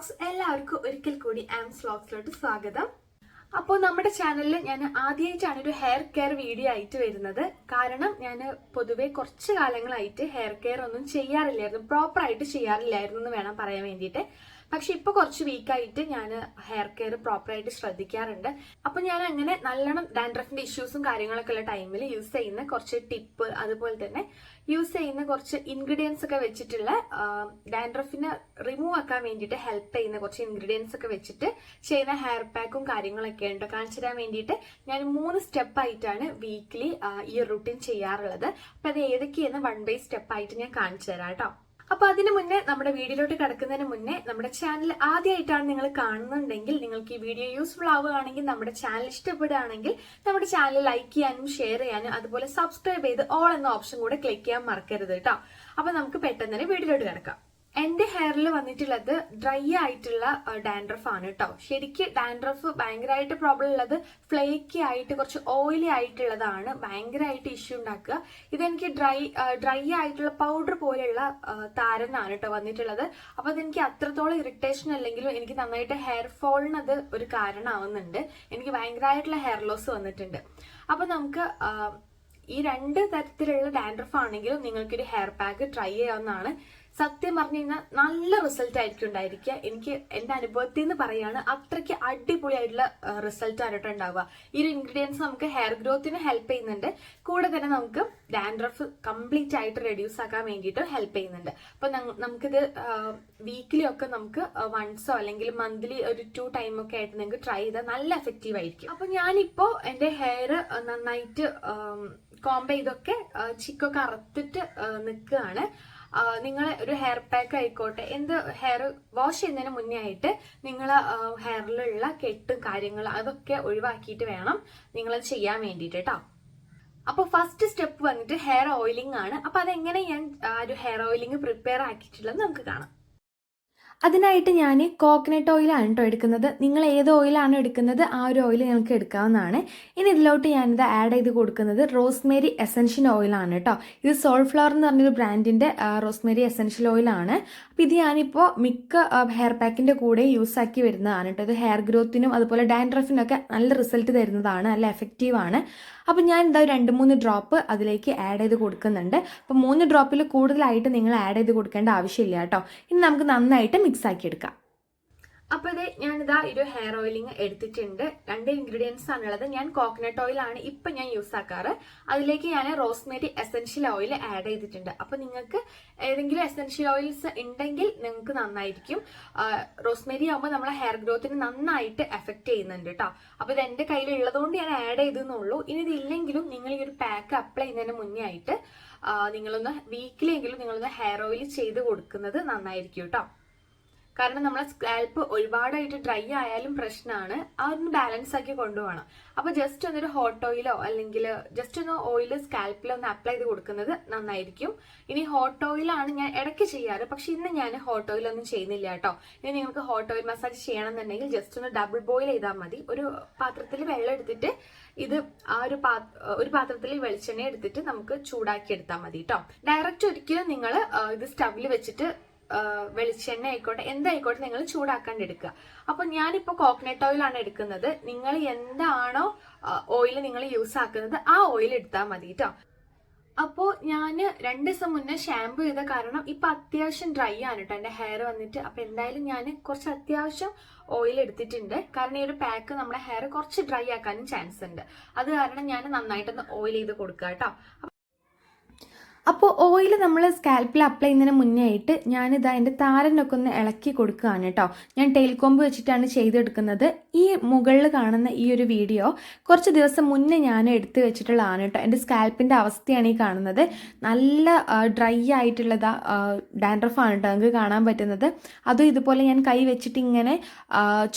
Vlogs എല്ലാവർക്കും ഒരിക്കൽ കൂടി ആംസ് വ്ളോഗ്സിലോട്ട് സ്വാഗതം. അപ്പോൾ നമ്മുടെ ചാനലിൽ ഞാൻ ആദ്യമായിട്ടാണ് ഒരു ഹെയർ കെയർ വീഡിയോ ആയിട്ട് വരുന്നത്. കാരണം ഞാൻ പൊതുവെ കുറച്ച് കാലങ്ങളായിട്ട് ഹെയർ കെയർ ഒന്നും ചെയ്യാറില്ലായിരുന്നു, പ്രോപ്പറായിട്ട് ചെയ്യാറില്ലായിരുന്നു എന്ന് വേണം പറയാൻ വേണ്ടിയിട്ട്. പക്ഷെ ഇപ്പൊ കുറച്ച് വീക്കായിട്ട് ഞാൻ ഹെയർ കെയർ പ്രോപ്പറായിട്ട് ശ്രദ്ധിക്കാറുണ്ട്. അപ്പൊ ഞാൻ അങ്ങനെ നല്ലോണം ഡാൻഡ്രഫിന്റെ ഇഷ്യൂസും കാര്യങ്ങളൊക്കെ ഉള്ള ടൈമിൽ യൂസ് ചെയ്യുന്ന കുറച്ച് ടിപ്പ്, അതുപോലെ തന്നെ യൂസ് ചെയ്യുന്ന കുറച്ച് ഇൻഗ്രീഡിയൻസ് ഒക്കെ വെച്ചിട്ടുള്ള ഡാൻഡ്രഫിനെ റിമൂവ് ആക്കാൻ വേണ്ടിയിട്ട് ഹെൽപ്പ് ചെയ്യുന്ന കുറച്ച് ഇൻഗ്രീഡിയൻസ് ഒക്കെ വെച്ചിട്ട് ചെയ്യുന്ന ഹെയർ പാക്കും കാര്യങ്ങളൊക്കെ ഉണ്ട്. കാണിച്ചു തരാൻ വേണ്ടിയിട്ട് ഞാൻ 3 സ്റ്റെപ്പായിട്ടാണ് വീക്ക്ലി ഈ റുട്ടീൻ ചെയ്യാറുള്ളത്. അപ്പൊ അത് ഏതൊക്കെയെന്ന് 1 ബൈ സ്റ്റെപ്പായിട്ട് ഞാൻ കാണിച്ചു തരാം കേട്ടോ. അപ്പൊ അതിന് മുന്നേ നമ്മുടെ വീഡിയോയിലോട്ട് കിടക്കുന്നതിന് മുന്നേ നമ്മുടെ ചാനൽ ആദ്യമായിട്ടാണ് നിങ്ങൾ കാണുന്നുണ്ടെങ്കിൽ, നിങ്ങൾക്ക് ഈ വീഡിയോ യൂസ്ഫുൾ ആവുകയാണെങ്കിൽ, നമ്മുടെ ചാനൽ ഇഷ്ടപ്പെടുകയാണെങ്കിൽ നമ്മുടെ ചാനൽ ലൈക്ക് ചെയ്യാനും ഷെയർ ചെയ്യാനും അതുപോലെ സബ്സ്ക്രൈബ് ചെയ്ത് ഓൾ എന്ന ഓപ്ഷൻ കൂടെ ക്ലിക്ക് ചെയ്യാൻ മറക്കരുത് കേട്ടോ. അപ്പൊ നമുക്ക് പെട്ടെന്ന് തന്നെ വീഡിയോയിലോട്ട് കിടക്കാം. എന്റെ ഹെയറിൽ വന്നിട്ടുള്ളത് ഡ്രൈ ആയിട്ടുള്ള ഡാൻഡ്രഫ് ആണ് കേട്ടോ. ശരിക്ക് ഡാൻഡ്രഫ് ഭയങ്കരമായിട്ട് പ്രോബ്ലം ഉള്ളത് ഫ്ലേക്കി ആയിട്ട് കുറച്ച് ഓയിലി ആയിട്ടുള്ളതാണ് ഭയങ്കരമായിട്ട് ഇഷ്യൂ ഉണ്ടാക്കുക. ഇതെനിക്ക് ഡ്രൈ ആയിട്ടുള്ള പൗഡർ പോലെയുള്ള താരനാണ് കേട്ടോ വന്നിട്ടുള്ളത്. അപ്പൊ അതെനിക്ക് അത്രത്തോളം ഇറിറ്റേഷൻ അല്ലെങ്കിലും എനിക്ക് നന്നായിട്ട് ഹെയർ ഫോളിന് അത് ഒരു കാരണമാവുന്നുണ്ട്. എനിക്ക് ഭയങ്കരമായിട്ടുള്ള ഹെയർ ലോസ് വന്നിട്ടുണ്ട്. അപ്പൊ നമുക്ക് ഈ 2 തരത്തിലുള്ള ഡാൻഡ്രഫ് ആണെങ്കിലും നിങ്ങൾക്കൊരു ഹെയർ പാക്ക് ട്രൈ ചെയ്യാവുന്നതാണ്. സത്യം പറഞ്ഞു കഴിഞ്ഞാൽ നല്ല റിസൾട്ട് ആയിരിക്കും ഉണ്ടായിരിക്കുക. എനിക്ക് എന്റെ അനുഭവത്തിൽ നിന്ന് പറയാണ്, അത്രയ്ക്ക് അടിപൊളിയായിട്ടുള്ള റിസൾട്ട് ആയിട്ട് ഉണ്ടാവുക. ഈ ഒരു ഇൻഗ്രീഡിയൻസ് നമുക്ക് ഹെയർ ഗ്രോത്തിന് ഹെൽപ്പ് ചെയ്യുന്നുണ്ട്, കൂടെ തന്നെ നമുക്ക് ഡാൻഡ്രഫ് കംപ്ലീറ്റ് ആയിട്ട് റെഡ്യൂസ് ആക്കാൻ വേണ്ടിയിട്ട് ഹെൽപ്പ് ചെയ്യുന്നുണ്ട്. അപ്പൊ നമുക്കിത് വീക്കിലി ഒക്കെ നമുക്ക് വൺസോ അല്ലെങ്കിൽ മന്ത്ലി ഒരു 2 ടൈമൊക്കെ ആയിട്ട് നിങ്ങൾക്ക് ട്രൈ ചെയ്താൽ നല്ല എഫക്റ്റീവ് ആയിരിക്കും. അപ്പൊ ഞാനിപ്പോ എന്റെ ഹെയർ നന്നായിട്ട് കോംബ് ചെയ്തൊക്കെ ചിക്കൊക്കെ അറുത്തിട്ട് നിൽക്കുകയാണ്. നിങ്ങൾ ഒരു ഹെയർ പാക്ക് ആയിക്കോട്ടെ, എന്ത് ഹെയർ വാഷ് ചെയ്യുന്നതിന് മുന്നേ ആയിട്ട് നിങ്ങൾ ഹെയറിലുള്ള കെട്ടും കാര്യങ്ങൾ അതൊക്കെ ഒഴിവാക്കിയിട്ട് വേണം നിങ്ങളത് ചെയ്യാൻ വേണ്ടിയിട്ട് കേട്ടോ. അപ്പൊ ഫസ്റ്റ് സ്റ്റെപ്പ് വന്നിട്ട് ഹെയർ ഓയിലിംഗ് ആണ്. അപ്പൊ അതെങ്ങനെ ഞാൻ ഒരു ഹെയർ ഓയിലിംഗ് പ്രിപ്പയർ ആക്കിയിട്ടുള്ളത് നമുക്ക് കാണാം. അതിനായിട്ട് ഞാൻ കോക്കനട്ട് ഓയിലാണ് കേട്ടോ എടുക്കുന്നത്. നിങ്ങൾ ഏത് ഓയിലാണ് എടുക്കുന്നത് ആ ഒരു ഓയിൽ നിങ്ങൾക്ക് എടുക്കാവുന്നതാണ്. ഇനി ഇതിലോട്ട് ഞാനിത് ആഡ് ചെയ്ത് കൊടുക്കുന്നത് റോസ്മേരി എസൻഷ്യൽ ഓയിലാണ് കേട്ടോ. ഇത് സോൾഫ്ലവർ എന്ന് പറഞ്ഞൊരു ബ്രാൻഡിൻ്റെ റോസ്മേരി എസൻഷ്യൽ ഓയിലാണ്. അപ്പോൾ ഇത് ഞാനിപ്പോൾ മിക്ക ഹെയർ പാക്കിൻ്റെ കൂടെ യൂസ് ആക്കി വരുന്നതാണ് കേട്ടോ. ഇത് ഹെയർ ഗ്രോത്തിനും അതുപോലെ ഡാൻഡ്രഫിനൊക്കെ നല്ല റിസൾട്ട് തരുന്നതാണ്, നല്ല എഫക്റ്റീവാണ്. അപ്പം ഞാൻ എന്താ 2-3 ഡ്രോപ്പ് അതിലേക്ക് ആഡ് ചെയ്ത് കൊടുക്കുന്നുണ്ട്. അപ്പം 3 ഡ്രോപ്പിൽ കൂടുതലായിട്ട് നിങ്ങൾ ആഡ് ചെയ്ത് കൊടുക്കേണ്ട ആവശ്യമില്ല കേട്ടോ. ഇനി നമുക്ക് നന്നായിട്ട് മിക്സ് ആക്കി എടുക്കാം. അപ്പൊ ഞാനിതാ ഒരു ഹെയർ ഓയിലിംഗ് എടുത്തിട്ടുണ്ട്. 2 ഇൻഗ്രീഡിയൻസ് ആണുള്ളത്. ഞാൻ കോക്കനട്ട് ഓയിലാണ് ഇപ്പൊ ഞാൻ യൂസ് ആക്കാറ്. അതിലേക്ക് ഞാൻ റോസ്മേരി എസൻഷ്യൽ ഓയിൽ ആഡ് ചെയ്തിട്ടുണ്ട്. അപ്പൊ നിങ്ങൾക്ക് ഏതെങ്കിലും എസൻഷ്യൽ ഓയിൽസ് ഉണ്ടെങ്കിൽ നിങ്ങൾക്ക് നന്നായിരിക്കും. റോസ്മേരി ആകുമ്പോൾ നമ്മളെ ഹെയർ ഗ്രോത്തിന് നന്നായിട്ട് എഫക്ട് ചെയ്യുന്നുണ്ട് കേട്ടോ. അപ്പൊ ഇത് എന്റെ കയ്യിൽ ഉള്ളതുകൊണ്ട് ഞാൻ ആഡ് ചെയ്തെന്നുള്ളൂ. ഇനി ഇതില്ലെങ്കിലും നിങ്ങൾ ഈ ഒരു പാക്ക് അപ്ലൈ ചെയ്യുന്നതിന് മുന്നേ ആയിട്ട് നിങ്ങളൊന്ന് വീക്കിലി എങ്കിലും നിങ്ങളൊന്ന് ഹെയർ ഓയിൽ ചെയ്ത് കൊടുക്കുന്നത് നന്നായിരിക്കും കേട്ടോ. കാരണം നമ്മളെ സ്കാൽപ്പ് ഒരുപാടായിട്ട് ഡ്രൈ ആയാലും പ്രശ്നമാണ്. അതൊന്ന് ബാലൻസ് ആക്കി കൊണ്ടുപോകണം. അപ്പൊ ജസ്റ്റ് ഒന്നൊരു ഹോട്ട് ഓയിലോ അല്ലെങ്കിൽ ജസ്റ്റ് ഒന്ന് ഓയിൽ സ്കാൽപ്പിലോ ഒന്ന് അപ്ലൈ ചെയ്ത് കൊടുക്കുന്നത് നന്നായിരിക്കും. ഇനി ഹോട്ട് ഓയിലാണ് ഞാൻ ഇടയ്ക്ക് ചെയ്യാറ്, പക്ഷെ ഇന്ന് ഞാൻ ഹോട്ട് ഓയിലൊന്നും ചെയ്യുന്നില്ല കേട്ടോ. ഇനി നിങ്ങൾക്ക് ഹോട്ട് ഓയിൽ മസാജ് ചെയ്യണമെന്നുണ്ടെങ്കിൽ ജസ്റ്റ് ഒന്ന് ഡബിൾ ബോയിൽ ചെയ്താൽ മതി. ഒരു പാത്രത്തിൽ വെള്ളം എടുത്തിട്ട് ഇത് ആ ഒരു പാത്രത്തിൽ വെളിച്ചെണ്ണ എടുത്തിട്ട് നമുക്ക് ചൂടാക്കി എടുത്താൽ മതി കേട്ടോ. ഡയറക്റ്റ് ഒരിക്കലും നിങ്ങൾ ഇത് സ്റ്റവിൽ വെച്ചിട്ട് വെളിച്ചെണ്ണ ആയിക്കോട്ടെ എന്തായിക്കോട്ടെ നിങ്ങൾ ചൂടാക്കാണ്ട് എടുക്കുക. അപ്പൊ ഞാനിപ്പോ കോക്കനട്ട് ഓയിലാണ് എടുക്കുന്നത്. നിങ്ങൾ എന്താണോ ഓയിൽ നിങ്ങൾ യൂസ് ആക്കുന്നത് ആ ഓയിൽ എടുത്താൽ മതി കേട്ടോ. അപ്പോ ഞാൻ 2 ദിവസം മുന്നേ ഷാമ്പു ചെയ്ത കാരണം ഇപ്പൊ അത്യാവശ്യം ഡ്രൈ ആണ് കേട്ടോ എന്റെ ഹെയർ വന്നിട്ട്. അപ്പൊ എന്തായാലും ഞാൻ കുറച്ച് അത്യാവശ്യം ഓയിൽ എടുത്തിട്ടുണ്ട്. കാരണം ഈ ഒരു പാക്ക് നമ്മുടെ ഹെയർ കുറച്ച് ഡ്രൈ ആക്കാനും ചാൻസ് ഉണ്ട്. അത് കാരണം ഞാൻ നന്നായിട്ടൊന്ന് ഓയിൽ ചെയ്ത് കൊടുക്കുക കേട്ടോ. അപ്പോൾ ഓയിൽ നമ്മൾ സ്കാൽപ്പിൽ അപ്ലൈ ചെയ്യുന്നതിന് മുന്നേ ആയിട്ട് ഞാനിതാ എൻ്റെ താരനൊക്കെ ഒന്ന് ഇളക്കി കൊടുക്കുകയാണ് കേട്ടോ. ഞാൻ ടെയിൽ കോമ്പ് വെച്ചിട്ടാണ് ചെയ്തെടുക്കുന്നത്. ഈ മുകളിൽ കാണുന്ന ഈ ഒരു വീഡിയോ കുറച്ച് ദിവസം മുന്നേ ഞാൻ എടുത്ത് വെച്ചിട്ടുള്ളതാണ് കേട്ടോ. എൻ്റെ സ്കാൽപ്പിൻ്റെ അവസ്ഥയാണ് ഈ കാണുന്നത്. നല്ല ഡ്രൈ ആയിട്ടുള്ളതാ ഡാൻഡ്രഫാണ് കേട്ടോ നിങ്ങൾക്ക് കാണാൻ പറ്റുന്നത്. അതും ഇതുപോലെ ഞാൻ കൈ വെച്ചിട്ട് ഇങ്ങനെ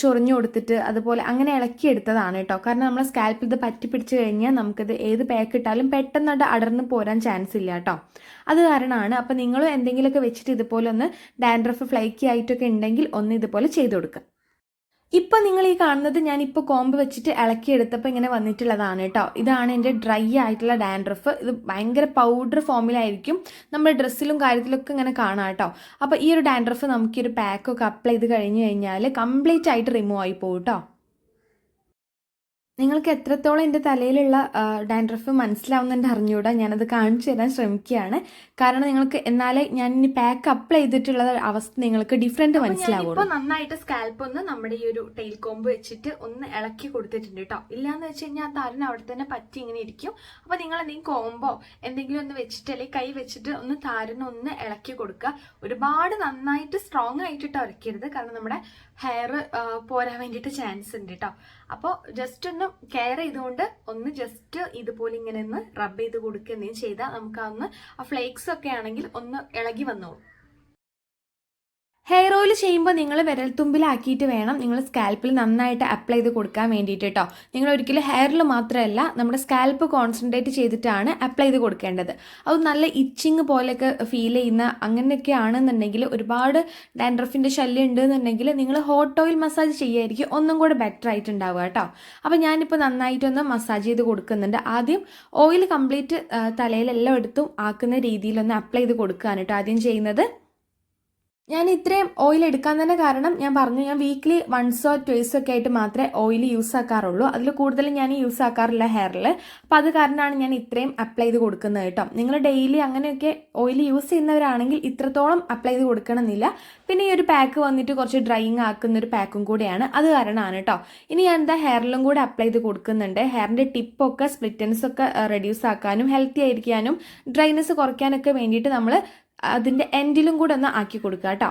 ചൊറിഞ്ഞു കൊടുത്തിട്ട് അതുപോലെ അങ്ങനെ ഇളക്കി എടുത്തതാണ് കേട്ടോ. കാരണം നമ്മളെ സ്കാൽപ്പിൽ ഇത് പറ്റി പിടിച്ച് കഴിഞ്ഞാൽ നമുക്കിത് ഏത് പാക്ക് ഇട്ടാലും പെട്ടെന്ന് അടർന്ന് പോരാൻ ചാൻസ് ഇല്ല കേട്ടോ. അത് കാരണമാണ്. അപ്പം നിങ്ങൾ എന്തെങ്കിലുമൊക്കെ വെച്ചിട്ട് ഇതുപോലെ ഒന്ന് ഡാൻഡ്രഫ് ഫ്ലൈക്കി ആയിട്ടൊക്കെ ഉണ്ടെങ്കിൽ ഒന്ന് ഇതുപോലെ ചെയ്ത് കൊടുക്കുക. ഇപ്പം നിങ്ങൾ ഈ കാണുന്നത് ഞാനിപ്പോൾ കോമ്പ് വെച്ചിട്ട് ഇളക്കിയെടുത്തപ്പോൾ ഇങ്ങനെ വന്നിട്ടുള്ളതാണ് കേട്ടോ. ഇതാണ് എൻ്റെ ഡ്രൈ ആയിട്ടുള്ള ഡാൻഡ്രഫ്. ഇത് ഭയങ്കര പൗഡർ ഫോമിലായിരിക്കും, നമ്മുടെ ഡ്രസ്സിലും കാര്യത്തിലൊക്കെ ഇങ്ങനെ കാണാം കേട്ടോ. അപ്പോൾ ഈ ഒരു ഡാൻഡ്രഫ് നമുക്ക് ഈ ഒരു പാക്കൊക്കെ അപ്ലൈ ചെയ്ത് കഴിഞ്ഞ് കഴിഞ്ഞാൽ കംപ്ലീറ്റ് ആയിട്ട് റിമൂവ് ആയി പോകും കേട്ടോ. നിങ്ങൾക്ക് എത്രത്തോളം എൻ്റെ തലയിലുള്ള ഡാൻഡ്രഫ് മനസ്സിലാവുന്നുണ്ട് അറിഞ്ഞുകൂടാ, ഞാനത് കാണിച്ചു തരാൻ ശ്രമിക്കുകയാണ്. കാരണം നിങ്ങൾക്ക് എന്നാലേ ഞാൻ ഇനി പാക്ക് അപ്ലൈ ചെയ്തിട്ടുള്ള അവസ്ഥ നിങ്ങൾക്ക് ഡിഫറൻറ്റ് മനസ്സിലാവും. ഇപ്പോൾ നന്നായിട്ട് സ്കാൽപ്പ് ഒന്ന് നമ്മുടെ ഈ ഒരു ടെയിൽ കോമ്പ് വെച്ചിട്ട് ഒന്ന് ഇളക്കി കൊടുത്തിട്ടുണ്ട് കേട്ടോ. ഇല്ലാന്ന് വെച്ച് കഴിഞ്ഞാൽ ആ താരന് അവിടെ തന്നെ പറ്റി ഇങ്ങനെ ഇരിക്കും. അപ്പോൾ നിങ്ങൾ എന്തെങ്കിലും കോമ്പോ എന്തെങ്കിലും ഒന്ന് വെച്ചിട്ട് അല്ലെങ്കിൽ കൈ വെച്ചിട്ട് ഒന്ന് താരനൊന്ന് ഇളക്കി കൊടുക്കുക. ഒരുപാട് നന്നായിട്ട് സ്ട്രോങ് ആയിട്ടിട്ട് ഇറക്കരുത്, കാരണം നമ്മുടെ ഹെയർ പോരാൻ വേണ്ടിയിട്ട് ചാൻസ് ഉണ്ട് കേട്ടോ. അപ്പോൾ ജസ്റ്റ് ഒന്ന് കെയർ ചെയ്തുകൊണ്ട് ഒന്ന് ജസ്റ്റ് ഇതുപോലെ ഇങ്ങനെ ഒന്ന് റബ്ബ് ചെയ്ത് കൊടുക്കുകയും ചെയ്താൽ നമുക്ക് അന്ന് ആ ഫ്ലേക്സ് ഒക്കെ ആണെങ്കിൽ ഒന്ന് ഇളകി വന്നോളൂ. ഹെയർ ഓയിൽ ചെയ്യുമ്പോൾ നിങ്ങൾ വിരൽത്തുമ്പിലാക്കിയിട്ട് വേണം നിങ്ങൾ സ്കാൽപ്പിൽ നന്നായിട്ട് അപ്ലൈ ചെയ്ത് കൊടുക്കാൻ വേണ്ടിയിട്ട് കേട്ടോ. നിങ്ങൾ ഒരിക്കലും ഹെയറിൽ മാത്രമല്ല നമ്മുടെ സ്കാൽപ്പ് കോൺസെൻട്രേറ്റ് ചെയ്തിട്ടാണ് അപ്ലൈ ചെയ്ത് കൊടുക്കേണ്ടത്. അത് നല്ല ഇച്ചിങ് പോലെയൊക്കെ ഫീൽ ചെയ്യുന്ന അങ്ങനെയൊക്കെ ആണെന്നുണ്ടെങ്കിൽ, ഒരുപാട് ഡാൻഡ്രഫിൻ്റെ ശല്യം ഉണ്ടെന്നുണ്ടെങ്കിൽ നിങ്ങൾ ഹോട്ട് ഓയിൽ മസാജ് ചെയ്യായിരിക്കും ഒന്നും കൂടെ ബെറ്റർ ആയിട്ടുണ്ടാവുക കേട്ടോ. അപ്പോൾ ഞാനിപ്പോൾ നന്നായിട്ടൊന്ന് മസാജ് ചെയ്ത് കൊടുക്കുന്നുണ്ട്. ആദ്യം ഓയിൽ കംപ്ലീറ്റ് തലയിലെല്ലാം എടുത്തും ആക്കുന്ന രീതിയിലൊന്ന് അപ്ലൈ ചെയ്ത് കൊടുക്കുകയാണ് കേട്ടോ ആദ്യം ചെയ്യുന്നത്. ഞാൻ ഇത്രയും ഓയിൽ എടുക്കാൻ തന്നെ കാരണം ഞാൻ പറഞ്ഞു, ഞാൻ വീക്ക്ലി വൺസോ ട്വൈസോ ഒക്കെ ആയിട്ട് മാത്രമേ ഓയിൽ യൂസ് ആക്കാറുള്ളൂ. അതിൽ കൂടുതൽ ഞാൻ യൂസ് ആക്കാറില്ല ഹെയറിൽ. അപ്പോൾ അത് കാരണമാണ് ഞാൻ ഇത്രയും അപ്ലൈ ചെയ്ത് കൊടുക്കുന്നത് കേട്ടോ. നിങ്ങൾ ഡെയിലി അങ്ങനെയൊക്കെ ഓയിൽ യൂസ് ചെയ്യുന്നവരാണെങ്കിൽ ഇത്രത്തോളം അപ്ലൈ ചെയ്ത് കൊടുക്കണമെന്നില്ല. പിന്നെ ഈ ഒരു പാക്ക് വന്നിട്ട് കുറച്ച് ഡ്രൈയിങ് ആക്കുന്ന ഒരു പാക്കും കൂടെയാണ്, അത് കാരണമാണ് കേട്ടോ. ഇനി ഞാൻ എന്താ ഹെയറിലും കൂടെ അപ്ലൈ ചെയ്ത് കൊടുക്കുന്നുണ്ട്. ഹെയറിൻ്റെ ടിപ്പൊക്കെ സ്പ്ലിറ്റൻസ് ഒക്കെ റെഡ്യൂസ് ആക്കാനും ഹെൽത്തി ആയിരിക്കാനും ഡ്രൈനെസ് കുറയ്ക്കാനൊക്കെ വേണ്ടിയിട്ട് നമ്മൾ അതിൻ്റെ എൻഡിലും കൂടെ ഒന്ന് ആക്കി കൊടുക്കുക കേട്ടോ.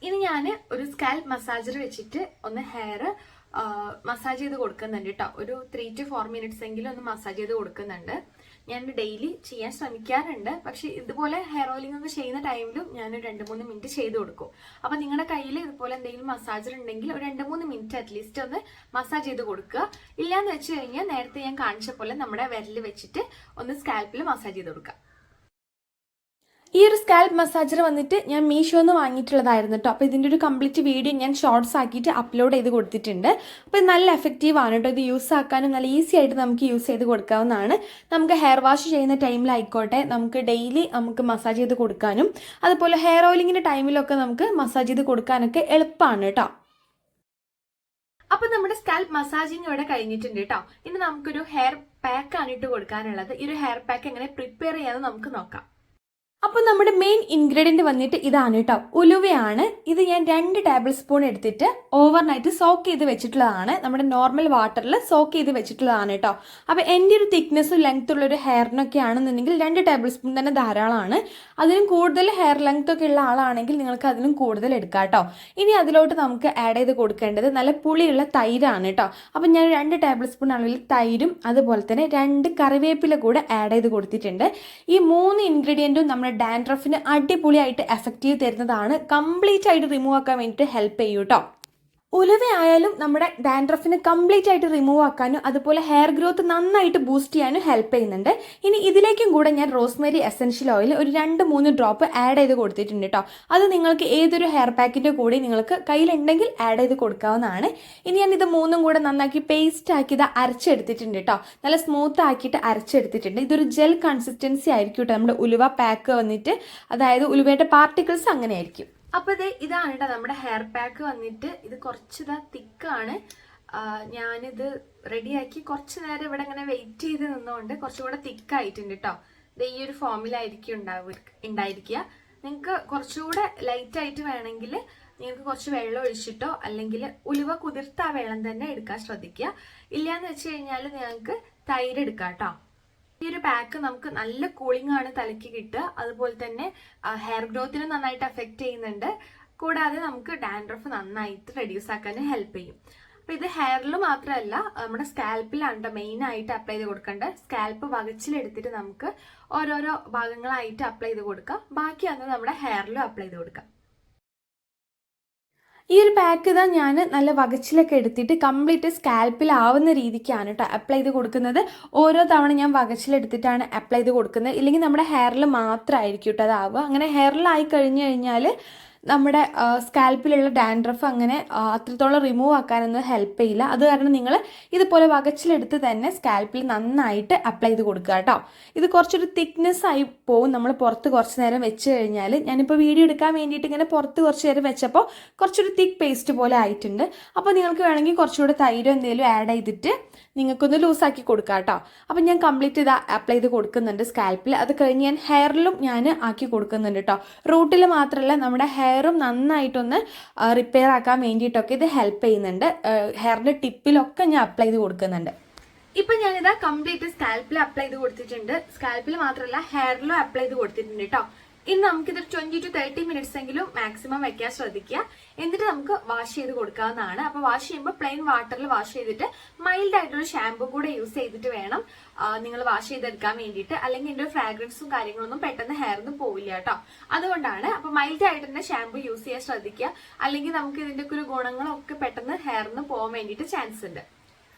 ഇനി ഞാൻ ഒരു സ്കാൽപ്പ് മസാജർ വെച്ചിട്ട് ഒന്ന് ഹെയർ മസാജ് ചെയ്ത് കൊടുക്കുന്നുണ്ട് കേട്ടോ. ഒരു 3 to 4 minutes എങ്കിലും ഒന്ന് മസാജ് ചെയ്ത് കൊടുക്കുന്നുണ്ട്. ഞാൻ ഡെയിലി ചെയ്യാൻ ശ്രമിക്കാറുണ്ട്, പക്ഷെ ഇതുപോലെ ഹെയർ ഓയിലിംഗ് ഒക്കെ ചെയ്യുന്ന ടൈമിലും ഞാൻ 2-3 മിനിറ്റ് ചെയ്ത് കൊടുക്കും. അപ്പം നിങ്ങളുടെ കയ്യിൽ ഇതുപോലെ എന്തെങ്കിലും മസാജർ ഉണ്ടെങ്കിൽ ഒരു 2-3 മിനിറ്റ് അറ്റ്ലീസ്റ്റ് ഒന്ന് മസാജ് ചെയ്ത് കൊടുക്കുക. ഇല്ലാന്ന് വെച്ച് കഴിഞ്ഞാൽ നേരത്തെ ഞാൻ കാണിച്ച പോലെ നമ്മുടെ വിരൽ വെച്ചിട്ട് ഒന്ന് സ്കാൽപ്പിൽ മസാജ് ചെയ്ത് കൊടുക്കുക. ഈ ഒരു സ്കാൽപ്പ് മസാജർ വന്നിട്ട് ഞാൻ മീഷോന്ന് വാങ്ങിയിട്ടുള്ളതായിരുന്നു കേട്ടോ. അപ്പോൾ ഇതിൻ്റെ ഒരു കംപ്ലീറ്റ് വീഡിയോ ഞാൻ ഷോർട്സ് ആക്കിയിട്ട് അപ്ലോഡ് ചെയ്ത് കൊടുത്തിട്ടുണ്ട്. അപ്പോൾ ഇത് നല്ല എഫക്റ്റീവ് ആണ് കേട്ടോ. ഇത് യൂസ് ആക്കാനും നല്ല ഈസി ആയിട്ട് നമുക്ക് യൂസ് ചെയ്ത് കൊടുക്കാവുന്നതാണ്. നമുക്ക് ഹെയർ വാഷ് ചെയ്യുന്ന ടൈമിലായിക്കോട്ടെ, നമുക്ക് ഡെയിലി നമുക്ക് മസാജ് ചെയ്ത് കൊടുക്കാനും അതുപോലെ ഹെയർ ഓയിലിങ്ങിൻ്റെ ടൈമിലൊക്കെ നമുക്ക് മസാജ് ചെയ്ത് കൊടുക്കാനൊക്കെ എളുപ്പമാണ് കേട്ടോ. അപ്പോൾ നമ്മുടെ സ്കാൽപ്പ് മസാജിങ് ഇവിടെ കഴിഞ്ഞിട്ടുണ്ട് കേട്ടോ. ഇനി നമുക്കൊരു ഹെയർ പാക്കാണ് ഇട്ട് കൊടുക്കാനുള്ളത്. ഈ ഒരു ഹെയർ പാക്ക് എങ്ങനെ പ്രിപ്പയർ ചെയ്യാമെന്ന് നമുക്ക് നോക്കാം. അപ്പോൾ നമ്മുടെ മെയിൻ ഇൻഗ്രീഡിയൻറ്റ് വന്നിട്ട് ഇതാണ് കേട്ടോ, ഉലുവയാണ്. ഇത് ഞാൻ 2 ടേബിൾ സ്പൂൺ എടുത്തിട്ട് ഓവർനൈറ്റ് സോക്ക് ചെയ്ത് വെച്ചിട്ടുള്ളതാണ്. നമ്മുടെ നോർമൽ വാട്ടറിൽ സോക്ക് ചെയ്ത് വെച്ചിട്ടുള്ളതാണ് കേട്ടോ. അപ്പോൾ എൻ്റെ ഒരു തിക്നെസ്സും ലെങ്ത്തുള്ളൊരു ഹെയറിനൊക്കെ ആണെന്നുണ്ടെങ്കിൽ 2 ടേബിൾ സ്പൂൺ തന്നെ ധാരാളമാണ്. അതിനും കൂടുതൽ ഹെയർ ലെങ്ത് ഒക്കെ ഉള്ള ആളാണെങ്കിൽ നിങ്ങൾക്ക് അതിനും കൂടുതൽ എടുക്കാം കേട്ടോ. ഇനി അതിലോട്ട് നമുക്ക് ആഡ് ചെയ്ത് കൊടുക്കേണ്ടത് നല്ല പുളിയുള്ള തൈരാണ് കേട്ടോ. അപ്പോൾ ഞാൻ 2 ടേബിൾ സ്പൂൺ അളവിൽ തൈരും അതുപോലെ തന്നെ 2 കറിവേപ്പില കൂടെ ആഡ് ചെയ്ത് കൊടുത്തിട്ടുണ്ട്. ഈ 3 ഇൻഗ്രീഡിയൻറ്റും നമ്മുടെ ഡാൻഡ്രഫിന് അടിപൊളിയായിട്ട് എഫക്റ്റ് ചെയ്ത് തരുന്നതാണ്. കംപ്ലീറ്റ് ആയിട്ട് റിമൂവ് ആക്കാൻ വേണ്ടിയിട്ട് ഹെൽപ്പ് ചെയ്യും കേട്ടോ. ഉലുവ ആയാലും നമ്മുടെ ഡാൻഡ്രഫിന് കംപ്ലീറ്റ് ആയിട്ട് റിമൂവ് ആക്കാനും അതുപോലെ ഹെയർ ഗ്രോത്ത് നന്നായിട്ട് ബൂസ്റ്റ് ചെയ്യാനും ഹെൽപ്പ് ചെയ്യുന്നുണ്ട്. ഇനി ഇതിലേക്കും കൂടെ ഞാൻ റോസ്മേരി എസൻഷ്യൽ ഓയിൽ ഒരു 2-3 ഡ്രോപ്പ് ആഡ് ചെയ്ത് കൊടുത്തിട്ടുണ്ട് കേട്ടോ. അത് നിങ്ങൾക്ക് ഏതൊരു ഹെയർ പാക്കിൻ്റെ കൂടെ നിങ്ങൾക്ക് കയ്യിലുണ്ടെങ്കിൽ ആഡ് ചെയ്ത് കൊടുക്കാവുന്നതാണ്. ഇനി ഞാൻ ഇത് 3ഉം കൂടെ നന്നാക്കി പേസ്റ്റ് ആക്കി ഇത് അരച്ചെടുത്തിട്ടുണ്ട് കേട്ടോ. നല്ല സ്മൂത്ത് ആക്കിയിട്ട് അരച്ചെടുത്തിട്ടുണ്ട്. ഇതൊരു ജെൽ കൺസിസ്റ്റൻസി ആയിരിക്കും കേട്ടോ നമ്മുടെ ഉലുവ പാക്ക് വന്നിട്ട്, അതായത് ഉലുവയുടെ പാർട്ടിക്കിൾസ് അങ്ങനെ ആയിരിക്കും. അപ്പോൾ ഇതാണ് കേട്ടോ നമ്മുടെ ഹെയർ പാക്ക് വന്നിട്ട്. ഇത് കുറച്ച് തിക്കാണ്. ഞാനിത് റെഡിയാക്കി കുറച്ച് നേരം ഇവിടെ ഇങ്ങനെ വെയിറ്റ് ചെയ്ത് നിന്നുകൊണ്ട് കുറച്ചുകൂടെ തിക്കായിട്ടുണ്ട് കേട്ടോ. ഇത് ഈ ഒരു ഫോമിലായിരിക്കും ഉണ്ടായിരിക്കുക. നിങ്ങൾക്ക് കുറച്ചുകൂടെ ലൈറ്റ് ആയിട്ട് വേണമെങ്കിൽ നിങ്ങൾക്ക് കുറച്ച് വെള്ളം ഒഴിച്ചിട്ടോ അല്ലെങ്കിൽ ഉലുവ കുതിർത്ത ആ വെള്ളം തന്നെ എടുക്കാൻ ശ്രദ്ധിക്കുക. ഇല്ലയെന്ന് വെച്ച് കഴിഞ്ഞാൽ നിങ്ങൾക്ക് തൈര് എടുക്കാം കേട്ടോ. ഈ ഒരു പാക്ക് നമുക്ക് നല്ല കൂളിംഗ് ആണ് തലയ്ക്ക് കിട്ടുക. അതുപോലെ തന്നെ ഹെയർ ഗ്രോത്തിനും നന്നായിട്ട് എഫക്റ്റ് ചെയ്യുന്നുണ്ട്. കൂടാതെ നമുക്ക് ഡാൻഡ്രഫ് നന്നായിട്ട് റെഡ്യൂസ് ആക്കാനും ഹെൽപ്പ് ചെയ്യും. അപ്പോൾ ഇത് ഹെയറിൽ മാത്രമല്ല നമ്മുടെ സ്കാൽപ്പിലാണ് മെയിൻ ആയിട്ട് അപ്ലൈ ചെയ്ത് കൊടുക്കേണ്ടത്. സ്കാൽപ്പ് വകച്ചിലെടുത്തിട്ട് നമുക്ക് ഓരോരോ ഭാഗങ്ങളായിട്ട് അപ്ലൈ ചെയ്ത് കൊടുക്കാം. ബാക്കി അത് നമ്മുടെ ഹെയറിലും അപ്ലൈ ചെയ്ത് കൊടുക്കാം. ഈ ഒരു പാക്ക് ഇതാ ഞാൻ നല്ല വകച്ചിലൊക്കെ എടുത്തിട്ട് കംപ്ലീറ്റ് സ്കാൽപ്പിലാവുന്ന രീതിക്കാണ് കേട്ടോ അപ്ലൈ ചെയ്ത് കൊടുക്കുന്നത്. ഓരോ തവണ ഞാൻ വകച്ചിലെടുത്തിട്ടാണ് അപ്ലൈ ചെയ്ത് കൊടുക്കുന്നത്. ഇല്ലെങ്കിൽ നമ്മുടെ ഹെയറിൽ മാത്രമായിരിക്കും കേട്ടോ അതാവുക. അങ്ങനെ ഹെയറിലായി കഴിഞ്ഞ് കഴിഞ്ഞാൽ നമ്മുടെ സ്കാൽപ്പിലുള്ള ഡാൻഡ്രഫ് അങ്ങനെ അത്രത്തോളം റിമൂവ് ആക്കാനൊന്നും ഹെൽപ്പ് ചെയ്യില്ല. അത് കാരണം നിങ്ങൾ ഇതുപോലെ വകച്ചിലെടുത്ത് തന്നെ സ്കാൽപ്പിൽ നന്നായിട്ട് അപ്ലൈ ചെയ്ത് കൊടുക്കുക കേട്ടോ. ഇത് കുറച്ചൊരു തിക്നെസ് ആയി പോവും നമ്മൾ പുറത്ത് കുറച്ച് നേരം വെച്ച് കഴിഞ്ഞാൽ. ഞാനിപ്പോൾ വീഡിയോ എടുക്കാൻ വേണ്ടിയിട്ട് ഇങ്ങനെ പുറത്ത് കുറച്ച് നേരം വെച്ചപ്പോൾ കുറച്ചൊരു തിക്ക് പേസ്റ്റ് പോലെ ആയിട്ടുണ്ട്. അപ്പോൾ നിങ്ങൾക്ക് വേണമെങ്കിൽ കുറച്ചുകൂടെ തൈരോ എന്തെങ്കിലും ആഡ് ചെയ്തിട്ട് നിങ്ങൾക്കൊന്ന് ലൂസാക്കി കൊടുക്കുക കേട്ടോ. അപ്പം ഞാൻ കംപ്ലീറ്റ് ഇത് അപ്ലൈ ചെയ്ത് കൊടുക്കുന്നുണ്ട് സ്കാൽപ്പിൽ. അത് കഴിഞ്ഞ് ഞാൻ ഹെയറിലും ഞാൻ ആക്കി കൊടുക്കുന്നുണ്ട് കേട്ടോ. റൂട്ടിൽ മാത്രമല്ല നമ്മുടെ ഹെയറും നന്നായിട്ടൊന്ന് റിപ്പയർ ആക്കാൻ വേണ്ടിയിട്ടൊക്കെ ഇത് ഹെൽപ്പ് ചെയ്യുന്നുണ്ട്. ഹെയറിൻ്റെ ടിപ്പിലൊക്കെ ഞാൻ അപ്ലൈ ചെയ്ത് കൊടുക്കുന്നുണ്ട്. ഇപ്പം ഞാനിതാ കംപ്ലീറ്റ് സ്കാൽപ്പിൽ അപ്ലൈ ചെയ്ത് കൊടുത്തിട്ടുണ്ട്. സ്കാൽപ്പിൽ മാത്രമല്ല ഹെയറിലും അപ്ലൈ ചെയ്ത് കൊടുത്തിട്ടുണ്ട് കേട്ടോ. ഇനി നമുക്കിത് 20 to 30 minutes എങ്കിലും മാക്സിമം വെക്കാൻ ശ്രദ്ധിക്കുക. എന്നിട്ട് നമുക്ക് വാഷ് ചെയ്ത് കൊടുക്കാവുന്നതാണ്. അപ്പോൾ വാഷ് ചെയ്യുമ്പോൾ പ്ലെയിൻ വാട്ടറിൽ വാഷ് ചെയ്തിട്ട് മൈൽഡ് ആയിട്ടുള്ള ഷാമ്പു കൂടെ യൂസ് ചെയ്തിട്ട് വേണം നിങ്ങൾ വാഷ് ചെയ്തെടുക്കാൻ വേണ്ടിയിട്ട്. അല്ലെങ്കിൽ ഇതിന്റെ ഫ്രാഗ്രൻസും കാര്യങ്ങളൊന്നും പെട്ടെന്ന് ഹെയറിന്ന് പോവില്ല കേട്ടോ. അതുകൊണ്ടാണ്. അപ്പോൾ മൈൽഡ് ആയിട്ട് തന്നെ ഷാമ്പു യൂസ് ചെയ്യാൻ ശ്രദ്ധിക്കുക. അല്ലെങ്കിൽ നമുക്ക് ഇതിന്റെ ഒരു ഗുണങ്ങളൊക്കെ പെട്ടെന്ന് ഹെയറിന്ന് പോകാൻ വേണ്ടിയിട്ട് ചാൻസ് ഉണ്ട്.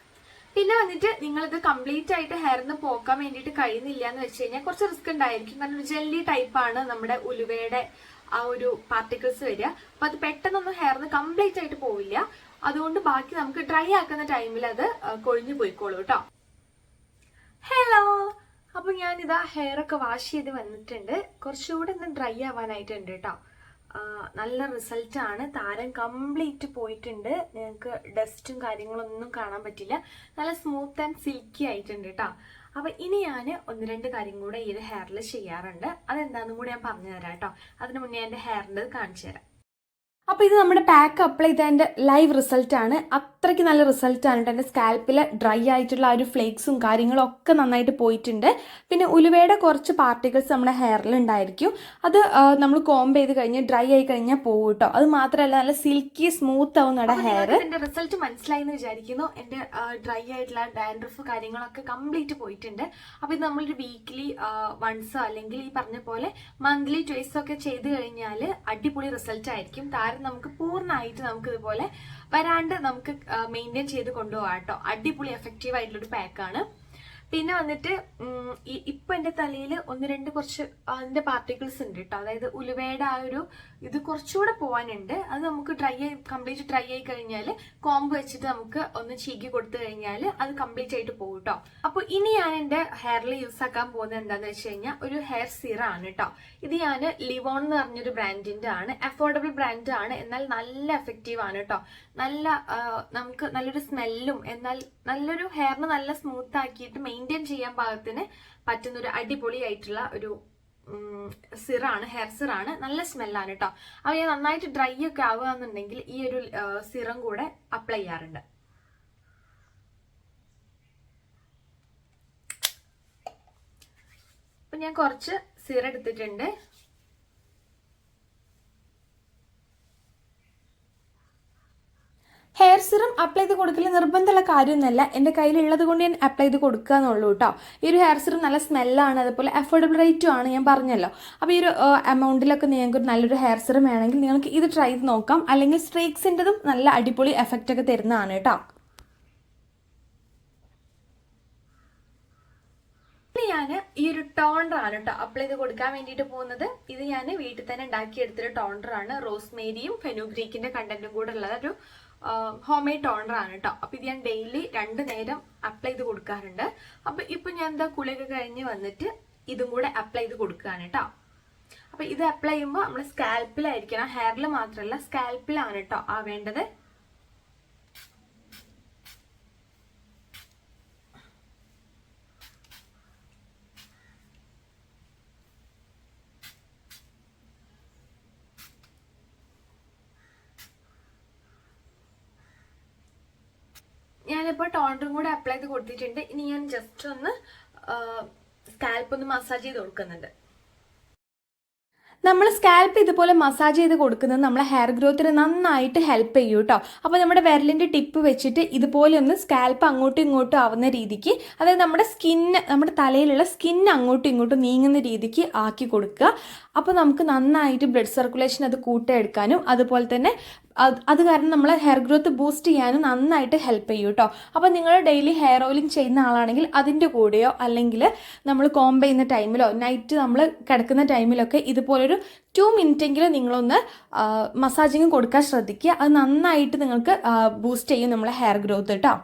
പിന്നെ വന്നിട്ട് നിങ്ങളിത് കംപ്ലീറ്റ് ആയിട്ട് ഹെയറിന്ന് പോക്കാൻ വേണ്ടിയിട്ട് കഴിയുന്നില്ല എന്ന് വെച്ച് കഴിഞ്ഞാൽ കുറച്ച് റിസ്ക് ഉണ്ടായിരിക്കും. കാരണം ജെല്ലി ടൈപ്പാണ് നമ്മുടെ ഉലുവയുടെ ആ ഒരു പാർട്ടിക്കിൾസ് വരിക. അപ്പൊ അത് പെട്ടെന്നൊന്നും ഹെയറിന്ന് കംപ്ലീറ്റ് ആയിട്ട് പോവില്ല. അതുകൊണ്ട് ബാക്കി നമുക്ക് ഡ്രൈ ആക്കുന്ന ടൈമിൽ അത് കൊഴിഞ്ഞു പോയിക്കോളൂ കേട്ടോ. ഹലോ, അപ്പൊ ഞാനിതാ ഹെയർ ഒക്കെ വാഷ് ചെയ്ത് വന്നിട്ടുണ്ട്. കുറച്ചുകൂടെ ഒന്ന് ഡ്രൈ ആവാനായിട്ടുണ്ട് കേട്ടോ. നല്ല റിസൾട്ടാണ്. താരം കംപ്ലീറ്റ് പോയിട്ടുണ്ട്. നിങ്ങൾക്ക് ഡസ്റ്റും കാര്യങ്ങളൊന്നും കാണാൻ പറ്റില്ല. നല്ല സ്മൂത്ത് ആൻഡ് സിൽക്കി ആയിട്ടുണ്ട് കേട്ടോ. അപ്പൊ ഇനി ഞാൻ 1-2 കാര്യം കൂടെ ഈ ഒരു ഹെയറിൽ ചെയ്യാറുണ്ട്. അതെന്താണെന്നും കൂടി ഞാൻ പറഞ്ഞു തരാം കേട്ടോ. അതിന് മുന്നേ എൻ്റെ ഹെയറിൻ്റെ കാണിച്ചു തരാം. അപ്പോൾ ഇത് നമ്മുടെ പാക്ക് അപ്ലൈ ചെയ്തതിൻ്റെ ലൈവ് റിസൾട്ടാണ്. അത്രയ്ക്ക് നല്ല റിസൾട്ടാണ് കേട്ടോ. എൻ്റെ സ്കാൽപ്പിൽ ഡ്രൈ ആയിട്ടുള്ള ആ ഒരു ഫ്ലേക്സും കാര്യങ്ങളും ഒക്കെ നന്നായിട്ട് പോയിട്ടുണ്ട്. പിന്നെ ഉലുവയുടെ കുറച്ച് പാർട്ടിക്കിൾസ് നമ്മുടെ ഹെയറിൽ ഉണ്ടായിരിക്കും. അത് നമ്മൾ കോംബ് ചെയ്ത് കഴിഞ്ഞ് ഡ്രൈ ആയി കഴിഞ്ഞാൽ പോകും കേട്ടോ. അത് മാത്രമല്ല നല്ല സിൽക്കി സ്മൂത്ത് ആവും നമ്മുടെ ഹെയർ. എൻ്റെ റിസൾട്ട് മനസ്സിലായി എന്ന് വിചാരിക്കുന്നു. എൻ്റെ ഡ്രൈ ആയിട്ടുള്ള ഡാൻഡ്രഫ് കാര്യങ്ങളൊക്കെ കംപ്ലീറ്റ് പോയിട്ടുണ്ട്. അപ്പോൾ ഇത് നമ്മളൊരു വീക്ക്ലി വൺസോ അല്ലെങ്കിൽ ഈ പറഞ്ഞ പോലെ മന്ത്ലി ട്വൈസോ ഒക്കെ ചെയ്ത് കഴിഞ്ഞാൽ അടിപൊളി റിസൾട്ട് ആയിരിക്കും. താരം നമുക്ക് പൂർണ്ണമായിട്ട് നമുക്ക് ഇതുപോലെ വരാണ്ട് നമുക്ക് മെയിൻറ്റെയിൻ ചെയ്ത് കൊണ്ടുപോകാം കേട്ടോ. അടിപൊളി എഫക്റ്റീവ് ആയിട്ടുള്ളൊരു പാക്കാണ്. പിന്നെ വന്നിട്ട് ഇപ്പൊ എന്റെ തലയിൽ 1-2 കുറച്ച് അതിന്റെ പാർട്ടിക്കിൾസ് ഉണ്ട് കേട്ടോ. അതായത് ഉലുവയുടെ ആ ഒരു ഇത് കുറച്ചുകൂടെ പോകാനുണ്ട്. അത് നമുക്ക് കംപ്ലീറ്റ് ഡ്രൈ ആയി കഴിഞ്ഞാൽ കോംബ് വെച്ചിട്ട് നമുക്ക് ഒന്ന് ചീക്കി കൊടുത്തു കഴിഞ്ഞാൽ അത് കംപ്ലീറ്റ് ആയിട്ട് പോകും കേട്ടോ. അപ്പൊ ഇനി ഞാൻ എന്റെ ഹെയറിൽ യൂസ് ആക്കാൻ പോകുന്നത് എന്താന്ന് വെച്ച് കഴിഞ്ഞാൽ ഒരു ഹെയർ സിറം ആണ് കേട്ടോ. ഇത് ഞാൻ ലിവോൺ എന്ന് പറഞ്ഞൊരു ബ്രാൻഡിന്റെ ആണ്. അഫോർഡബിൾ ബ്രാൻഡ് ആണ്, എന്നാൽ നല്ല എഫക്റ്റീവ് ആണ് കേട്ടോ. നല്ല നമുക്ക് നല്ലൊരു സ്മെല്ലും എന്നാൽ നല്ലൊരു ഹെയറിന് നല്ല സ്മൂത്ത് ആക്കിയിട്ട് മെയിൻറ്റെയിൻ ചെയ്യാൻ പാകത്തിന് പറ്റുന്ന ഒരു അടിപൊളി ആയിട്ടുള്ള ഒരു സിറാണ്, ഹെയർ സിറാണ്. നല്ല സ്മെല്ലാണ് കേട്ടോ. അപ്പൊ ഞാൻ നന്നായിട്ട് ഡ്രൈ ഒക്കെ ആവുകയെന്നുണ്ടെങ്കിൽ ഈ ഒരു സിറം കൂടെ അപ്ലൈ ചെയ്യാറുണ്ട്. അപ്പൊ ഞാൻ കുറച്ച് സിറം എടുത്തിട്ടുണ്ട്. ഹെയർ സിറം അപ്ലൈ ചെയ്ത് കൊടുക്കൽ നിർബന്ധമുള്ള കാര്യമൊന്നുമല്ല. എൻ്റെ കയ്യിലുള്ളത് കൊണ്ട് ഞാൻ അപ്ലൈ ചെയ്ത് കൊടുക്കുക എന്നുള്ളൂ കേട്ടോ. ഈ ഒരു ഹെയർ സിറം നല്ല സ്മെല്ലാണ്, അതുപോലെ അഫോർഡബിൾ റേറ്റും ആണ്, ഞാൻ പറഞ്ഞല്ലോ. അപ്പോൾ ഈ ഒരു എമൗണ്ടിലൊക്കെ നിങ്ങൾക്ക് നല്ലൊരു ഹെയർ സിറം വേണമെങ്കിൽ നിങ്ങൾക്ക് ഇത് ട്രൈ ചെയ്ത് നോക്കാം. അല്ലെങ്കിൽ സ്ട്രീക്സിൻ്റെതും നല്ല അടിപൊളി എഫക്റ്റ് ഒക്കെ തരുന്നതാണ് കേട്ടോ. ഞാൻ ഈ ഒരു ടോണർ ആണ് കേട്ടോ അപ്ലൈ ചെയ്ത് കൊടുക്കാൻ വേണ്ടിയിട്ട് പോകുന്നത്. ഇത് ഞാൻ വീട്ടിൽ തന്നെ ഉണ്ടാക്കിയെടുത്തൊരു ടോണർ ആണ്. റോസ്മേരിയും ഫെനുഗ്രീക്കിന്റെ കണ്ടന്റും കൂടെ ഉള്ള ഒരു ഹോം മെയ്ഡ് ടോണർ ആണ് കേട്ടോ. അപ്പൊ ഇത് ഞാൻ ഡെയിലി 2 നേരം അപ്ലൈ ചെയ്ത് കൊടുക്കാറുണ്ട്. അപ്പൊ ഇപ്പൊ ഞാൻ എന്താ കുളിയൊക്കെ കഴിഞ്ഞ് വന്നിട്ട് ഇതും കൂടെ അപ്ലൈ ചെയ്ത് കൊടുക്കുകയാണ് കേട്ടോ. അപ്പൊ ഇത് അപ്ലൈ ചെയ്യുമ്പോൾ നമ്മൾ സ്കാൽപ്പിലായിരിക്കണം, ഹെയറിൽ മാത്രമല്ല സ്കാൽപ്പിലാണ് കേട്ടോ ആവേണ്ടത്. ഞാനിപ്പോൾ ടോണറും കൂടെ അപ്ലൈ ചെയ്ത് കൊടുത്തിട്ടുണ്ട്. ഇനി ഞാൻ ജസ്റ്റ് ഒന്ന് സ്കാൽപ്പ് ഒന്ന് മസാജ് ചെയ്ത് കൊടുക്കുന്നുണ്ട്. നമ്മൾ സ്കാൽപ്പ് ഇതുപോലെ മസാജ് ചെയ്ത് കൊടുക്കുന്നത് നമ്മളെ ഹെയർ ഗ്രോത്തിന് നന്നായിട്ട് ഹെൽപ്പ് ചെയ്യും കേട്ടോ. അപ്പോൾ നമ്മുടെ വിരലിൻ്റെ ടിപ്പ് വെച്ചിട്ട് ഇതുപോലെ ഒന്ന് സ്കാൽപ്പ് അങ്ങോട്ടും ഇങ്ങോട്ടും ആവുന്ന രീതിക്ക്, അതായത് നമ്മുടെ തലയിലുള്ള സ്കിന്ന് അങ്ങോട്ടും ഇങ്ങോട്ടും നീങ്ങുന്ന രീതിക്ക് ആക്കി കൊടുക്കുക. അപ്പോൾ നമുക്ക് നന്നായിട്ട് ബ്ലഡ് സർക്കുലേഷൻ അത് കൂട്ടിയെടുക്കാനും അതുപോലെ തന്നെ അത് കാരണം നമ്മളെ ഹെയർ ഗ്രോത്ത് ബൂസ്റ്റ് ചെയ്യാനും നന്നായിട്ട് ഹെൽപ്പ് ചെയ്യും കേട്ടോ. അപ്പോൾ നിങ്ങൾ ഡെയിലി ഹെയർ ഓയിലിംഗ് ചെയ്യുന്ന ആളാണെങ്കിൽ അതിൻ്റെ കൂടെയോ അല്ലെങ്കിൽ നമ്മൾ കോംബ് ചെയ്യുന്ന ടൈമിലോ നൈറ്റ് നമ്മൾ കിടക്കുന്ന ടൈമിലൊക്കെ ഇതുപോലൊരു 2 മിനിറ്റെങ്കിലും നിങ്ങളൊന്ന് മസാജിങ് കൊടുക്കാൻ ശ്രദ്ധിക്കുക. അത് നന്നായിട്ട് നിങ്ങൾക്ക് ബൂസ്റ്റ് ചെയ്യും നമ്മളെ ഹെയർ ഗ്രോത്ത് കേട്ടോ.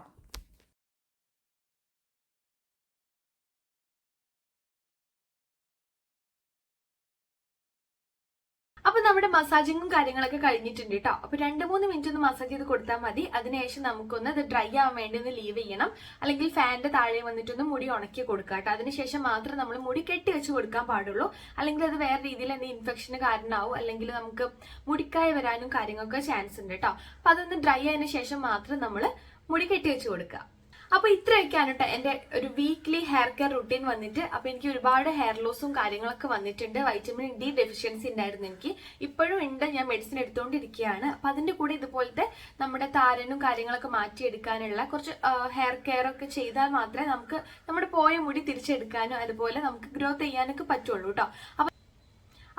അപ്പൊ നമ്മുടെ മസാജിങ്ങും കാര്യങ്ങളൊക്കെ കഴിഞ്ഞിട്ടുണ്ട് കേട്ടോ. അപ്പൊ 2-3 മിനിറ്റ് ഒന്ന് മസാജ് ചെയ്ത് കൊടുത്താൽ മതി. അതിനുശേഷം നമുക്കൊന്ന് ഇത് ഡ്രൈ ആവാൻ വേണ്ടി ഒന്ന് ലീവ് ചെയ്യണം, അല്ലെങ്കിൽ ഫാനിന്റെ താഴെ വന്നിട്ടൊന്ന് മുടി ഉണക്കി കൊടുക്കുക കേട്ടോ. അതിനുശേഷം മാത്രം നമ്മൾ മുടി കെട്ടി വെച്ച് കൊടുക്കാൻ പാടുള്ളൂ, അല്ലെങ്കിൽ അത് വേറെ രീതിയിൽ എന്തെങ്കിലും ഇൻഫെക്ഷന് കാരണമാവും, അല്ലെങ്കിൽ നമുക്ക് മുടിക്കായ വരാനും കാര്യങ്ങളൊക്കെ ചാൻസ് ഉണ്ട് കേട്ടോ. അപ്പൊ അതൊന്ന് ഡ്രൈ ആയതിനു ശേഷം മാത്രം നമ്മൾ മുടി കെട്ടി വെച്ച് കൊടുക്കുക. അപ്പൊ ഇത്രയൊക്കെയാണ് കേട്ടോ എന്റെ ഒരു വീക്ക്ലി ഹെയർ കെയർ റുട്ടീൻ വന്നിട്ട്. അപ്പൊ എനിക്ക് ഒരുപാട് ഹെയർ ലോസും കാര്യങ്ങളൊക്കെ വന്നിട്ടുണ്ട്. വൈറ്റമിൻ ഡി ഡെഫിഷ്യൻസി ഉണ്ടായിരുന്നു എനിക്ക്, ഇപ്പോഴും ഉണ്ട്. ഞാൻ മെഡിസിൻ എടുത്തുകൊണ്ടിരിക്കുകയാണ്. അപ്പൊ അതിന്റെ കൂടെ ഇതുപോലത്തെ നമ്മുടെ താരനും കാര്യങ്ങളൊക്കെ മാറ്റിയെടുക്കാനുള്ള കുറച്ച് ഹെയർ കെയർ ഒക്കെ ചെയ്താൽ മാത്രമേ നമുക്ക് നമ്മുടെ പോയ മുടി തിരിച്ചെടുക്കാനും അതുപോലെ നമുക്ക് ഗ്രോത്ത് ചെയ്യാനൊക്കെ പറ്റുള്ളൂ കേട്ടോ.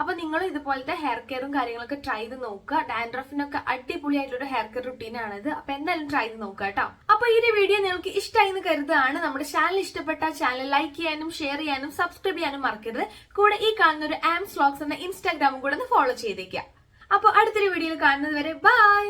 അപ്പൊ നിങ്ങൾ ഇതുപോലത്തെ ഹെയർ കെയറും കാര്യങ്ങളൊക്കെ ട്രൈ ചെയ്ത് നോക്കുക. ഡാൻഡ്രഫിനൊക്കെ അടിപൊളിയായിട്ടുള്ള ഹെയർ കെയർ റുട്ടീനാണിത്. അപ്പൊ എന്തായാലും ട്രൈ ചെയ്ത് നോക്കുക കേട്ടോ. അപ്പൊ ഈ ഒരു വീഡിയോ നിങ്ങൾക്ക് ഇഷ്ടമായി എന്ന് കരുതാണ്. നമ്മുടെ ചാനൽ ഇഷ്ടപ്പെട്ട ചാനൽ ലൈക്ക് ചെയ്യാനും ഷെയർ ചെയ്യാനും സബ്സ്ക്രൈബ് ചെയ്യാനും മറക്കരുത്. കൂടെ ഈ കാണുന്ന ഒരു ആംസ് വ്ലോഗ്സ് എന്ന ഇൻസ്റ്റാഗ്രാമും കൂടെ ഒന്ന് ഫോളോ ചെയ്തേക്കുക. അപ്പൊ അടുത്തൊരു വീഡിയോയിൽ കാണുന്നത് വരെ ബൈ.